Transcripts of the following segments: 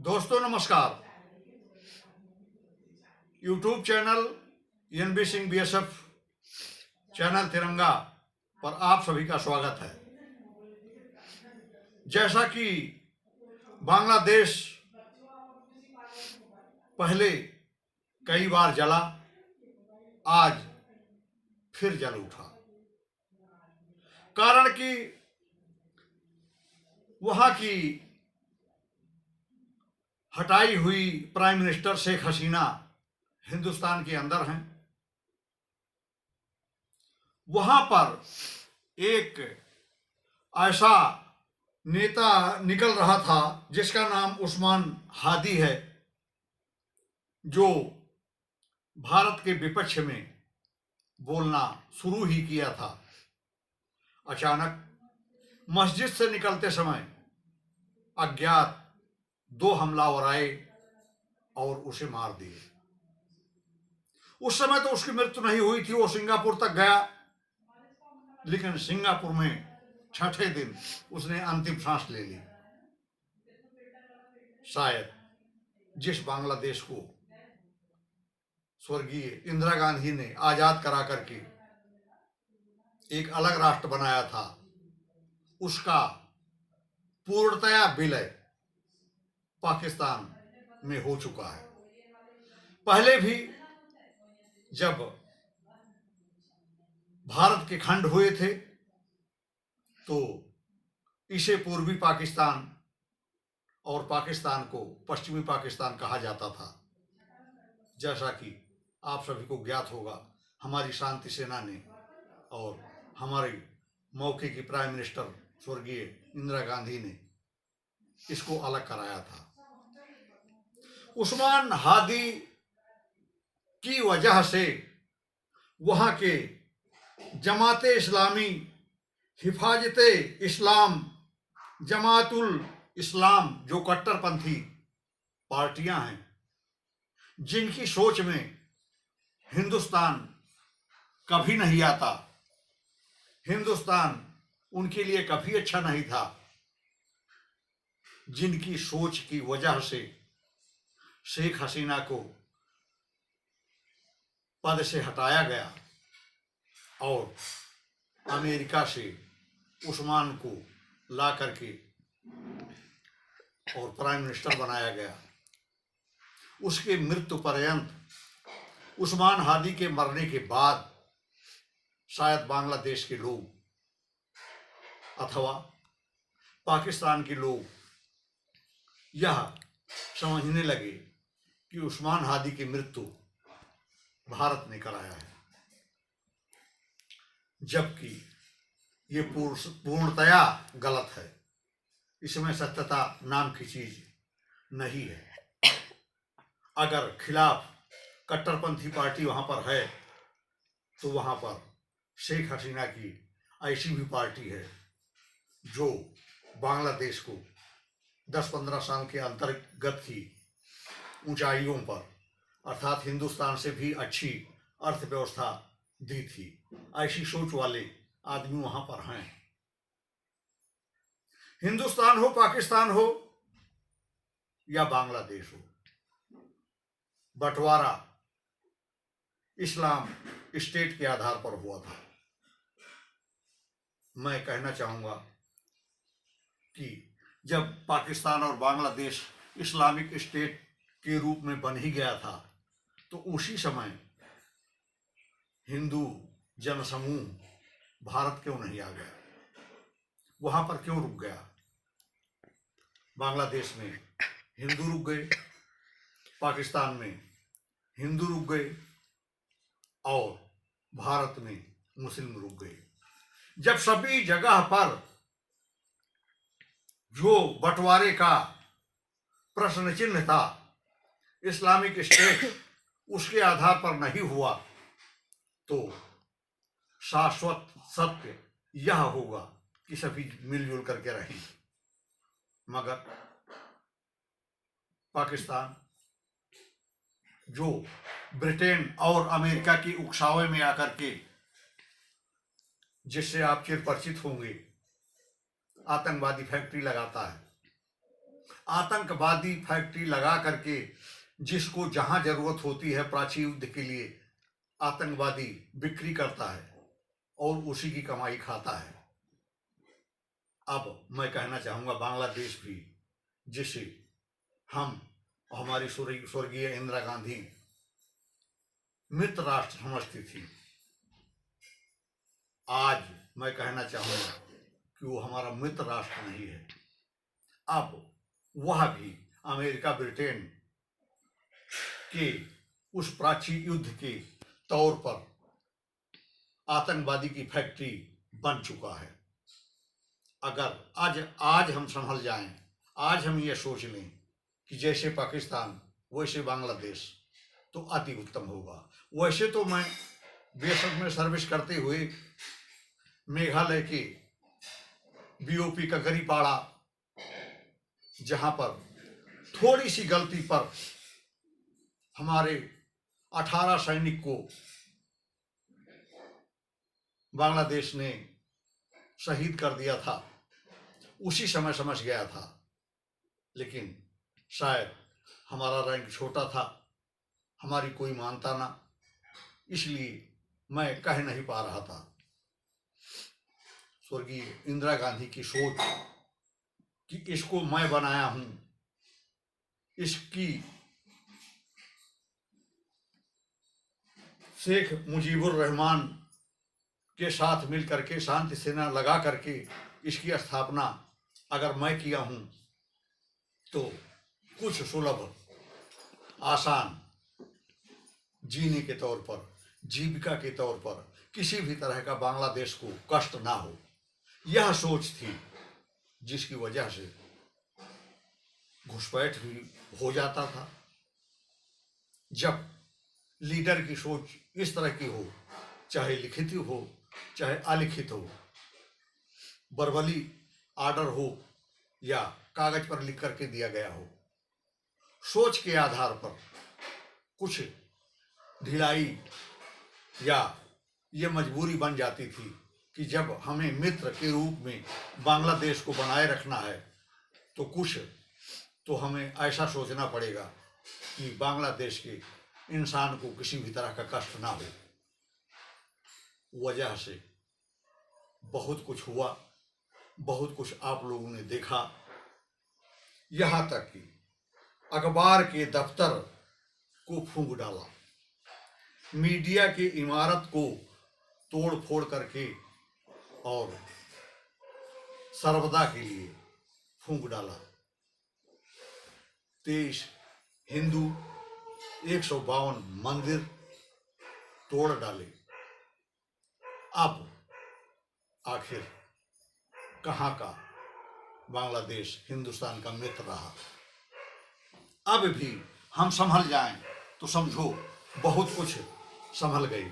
दोस्तों नमस्कार। YouTube channel NB Singh BSF channel Tiranga पर आप सभी का स्वागत है। जैसा कि बांग्लादेश पहले कई बार जला, आज फिर जल उठा। कारण कि वहां की हटाई हुई प्राइम मिनिस्टर शेख हसीना हिंदुस्तान के अंदर हैं। वहां पर एक ऐसा नेता निकल रहा था जिसका नाम उस्मान हादी है, जो भारत के विपक्ष में बोलना शुरू ही किया था। अचानक मस्जिद से निकलते समय अज्ञात दो हमलावर आए और उसे मार दिए। उस समय तो उसकी मृत्यु नहीं हुई थी, वो सिंगापुर तक गया, लेकिन सिंगापुर में छठे दिन उसने अंतिम सांस ले ली। शायद जिस बांग्लादेश को स्वर्गीय इंदिरा गांधी ने आजाद करा करके एक अलग राष्ट्र बनाया था, उसका पूर्णतया विलय पाकिस्तान में हो चुका है। पहले भी जब भारत के खंड हुए थे तो इसे पूर्वी पाकिस्तान और पाकिस्तान को पश्चिमी पाकिस्तान कहा जाता था। जैसा कि आप सभी को ज्ञात होगा, हमारी शांति सेना ने और हमारी मौके की प्राइम मिनिस्टर स्वर्गीय इंदिरा गांधी ने इसको अलग कराया था। उस्मान हादी की वजह से वहां के जमाते इस्लामी, हिफाजते इस्लाम, जमातुल इस्लाम, जो कट्टरपंथी पार्टियां हैं, जिनकी सोच में हिंदुस्तान कभी नहीं आता, हिंदुस्तान उनके लिए कभी अच्छा नहीं था, जिनकी सोच की वजह से शेख हसीना को पद से हटाया गया और अमेरिका से उस्मान को ला करके और प्राइम मिनिस्टर बनाया गया। उसके मृत्यु पर्यंत, उस्मान हादी के मरने के बाद शायद बांग्लादेश के लोग अथवा पाकिस्तान के लोग यह समझने लगे कि उस्मान हादी की मृत्यु भारत ने कराया है, जबकि ये पूर्णतया गलत है। इसमें सत्यता नाम की चीज नहीं है। अगर खिलाफ कट्टरपंथी पार्टी वहां पर है तो वहां पर शेख हसीना की ऐसी भी पार्टी है जो बांग्लादेश को 10-15 साल के अंतर्गत की ऊंचाइयों पर, अर्थात हिंदुस्तान से भी अच्छी अर्थव्यवस्था दी थी। ऐसी सोच वाले आदमी वहां पर हैं। हिंदुस्तान हो, पाकिस्तान हो या बांग्लादेश हो, बंटवारा इस्लाम स्टेट के आधार पर हुआ था। मैं कहना चाहूंगा कि जब पाकिस्तान और बांग्लादेश इस्लामिक स्टेट के रूप में बन ही गया था तो उसी समय हिंदू जनसमूह भारत क्यों नहीं आ गया, वहां पर क्यों रुक गया? बांग्लादेश में हिंदू रुक गए, पाकिस्तान में हिंदू रुक गए और भारत में मुस्लिम रुक गए। जब सभी जगह पर जो बंटवारे का प्रश्न चिन्ह था, इस्लामिक स्टेट उसके आधार पर नहीं हुआ, तो शाश्वत सत्य यह होगा कि सभी मिलजुल करके रहें। मगर पाकिस्तान, जो ब्रिटेन और अमेरिका की उकसावे में आकर के, जिससे आप चिर परिचित होंगे, आतंकवादी फैक्ट्री लगाता है, आतंकवादी फैक्ट्री लगा करके जिसको जहां जरूरत होती है प्राची युद्ध के लिए आतंकवादी बिक्री करता है और उसी की कमाई खाता है। अब मैं कहना चाहूंगा बांग्लादेश भी, जिसे हम हमारी स्वर्गीय इंदिरा गांधी मित्र राष्ट्र समझती थी, आज मैं कहना चाहूंगा कि वो हमारा मित्र राष्ट्र नहीं है। अब वह भी अमेरिका ब्रिटेन के उस प्राची युद्ध के तौर पर आतंकवादी की फैक्ट्री बन चुका है। अगर आज हम संभल जाएं, आज हम ये सोच लें कि जैसे पाकिस्तान वैसे बांग्लादेश, तो अति उत्तम होगा। वैसे तो मैं बेशक में सर्विस करते हुए मेघालय के बीओपी का गरीपाड़ा, जहां पर थोड़ी सी गलती पर हमारे 18 सैनिक को बांग्लादेश ने शहीद कर दिया था, उसी समय समझ गया था। लेकिन शायद हमारा रैंक छोटा था, हमारी कोई मानता ना, इसलिए मैं कह नहीं पा रहा था। स्वर्गीय इंदिरा गांधी की सोच कि इसको मैं बनाया हूं, इसकी शेख मुजीबुर रहमान के साथ मिल करके शांति सेना लगा करके इसकी स्थापना अगर मैं किया हूं, तो कुछ सुलभ आसान जीने के तौर पर, जीविका के तौर पर किसी भी तरह का बांग्लादेश को कष्ट ना हो, यह सोच थी, जिसकी वजह से घुसपैठ भी हो जाता था। जब लीडर की सोच इस तरह की हो, चाहे लिखित हो चाहे अलिखित हो, बर्बली आर्डर हो या कागज पर लिख करके दिया गया हो, सोच के आधार पर कुछ ढिलाई या ये मजबूरी बन जाती थी कि जब हमें मित्र के रूप में बांग्लादेश को बनाए रखना है, तो कुछ तो हमें ऐसा सोचना पड़ेगा कि बांग्लादेश के इंसान को किसी भी तरह का कष्ट ना हो। वजह से बहुत कुछ हुआ, बहुत कुछ आप लोगों ने देखा, यहाँ तक कि अखबार के दफ्तर को फूंक डाला, मीडिया की इमारत को तोड़ फोड़ करके और सर्वदा के लिए फूंक डाला। 23 हिंदू 152 मंदिर तोड़ डाले। अब आखिर कहाँ का बांग्लादेश हिंदुस्तान का मित्र रहा? अब भी हम संभल जाएं तो समझो बहुत कुछ संभल गई।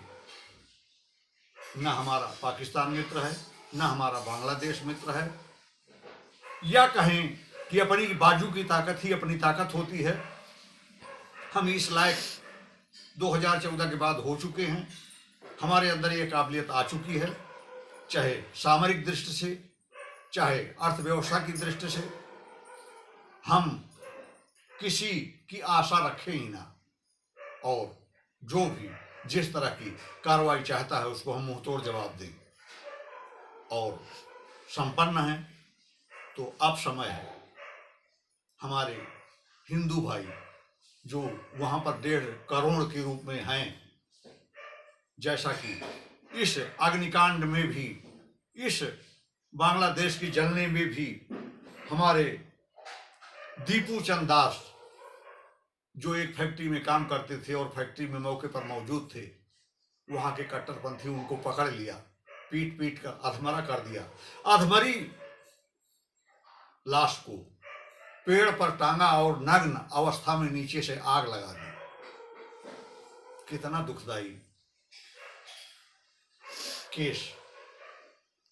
न हमारा पाकिस्तान मित्र है, न हमारा बांग्लादेश मित्र है, या कहें कि अपनी बाजू की ताकत ही अपनी ताकत होती है। हम इस लायक 2014 के बाद हो चुके हैं, हमारे अंदर ये काबिलियत आ चुकी है, चाहे सामरिक दृष्टि से, चाहे अर्थव्यवस्था की दृष्टि से। हम किसी की आशा रखें ही ना, और जो भी जिस तरह की कार्रवाई चाहता है उसको हम मुंह तोड़ जवाब दें। और संपन्न है तो अब समय है हमारे हिंदू भाई जो वहाँ पर 1.5 करोड़ के रूप में हैं, जैसा कि इस अग्निकांड में भी, इस बांग्लादेश की जलने में भी हमारे दीपू चंद दास जो एक फैक्ट्री में काम करते थे और फैक्ट्री में मौके पर मौजूद थे, वहाँ के कट्टरपंथी उनको पकड़ लिया, पीट पीट कर अधमरा कर दिया। अधमरी लाश को पेड़ पर टांगा और नग्न अवस्था में नीचे से आग लगा दी। कितना दुखदाई केस।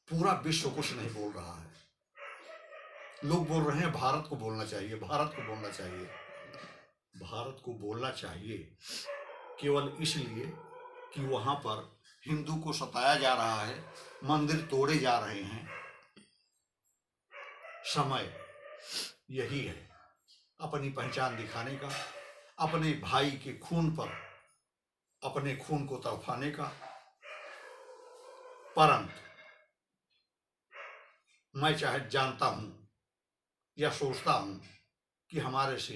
पूरा विश्व कुछ नहीं बोल रहा है, लोग बोल रहे हैं भारत को बोलना चाहिए, भारत को बोलना चाहिए। भारत को बोलना चाहिए केवल इसलिए कि वहां पर हिंदू को सताया जा रहा है, मंदिर तोड़े जा रहे हैं। समय यही है अपनी पहचान दिखाने का, अपने भाई के खून पर अपने खून को तड़पाने का। परंतु मैं चाहे जानता हूं या सोचता हूं कि हमारे से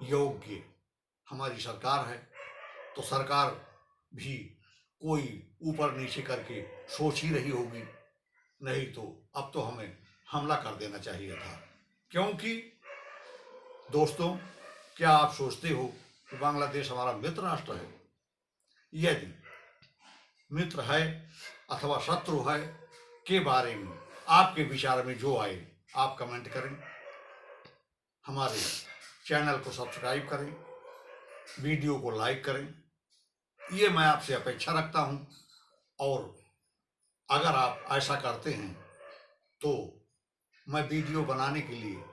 योग्य हमारी सरकार है, तो सरकार भी कोई ऊपर नीचे करके सोच ही रही होगी, नहीं तो अब तो हमें हमला कर देना चाहिए था। क्योंकि दोस्तों, क्या आप सोचते हो कि बांग्लादेश हमारा मित्र राष्ट्र है? यदि मित्र है अथवा शत्रु है के बारे में आपके विचार में जो आए आप कमेंट करें, हमारे चैनल को सब्सक्राइब करें, वीडियो को लाइक करें, ये मैं आपसे अपेक्षा रखता हूं। और अगर आप ऐसा करते हैं तो मैं वीडियो बनाने के लिए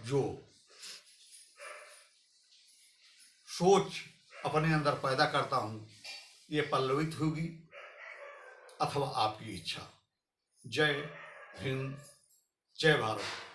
जो सोच अपने अंदर पैदा करता हूं ये पल्लवित होगी अथवा आपकी इच्छा। जय हिंद, जय भारत।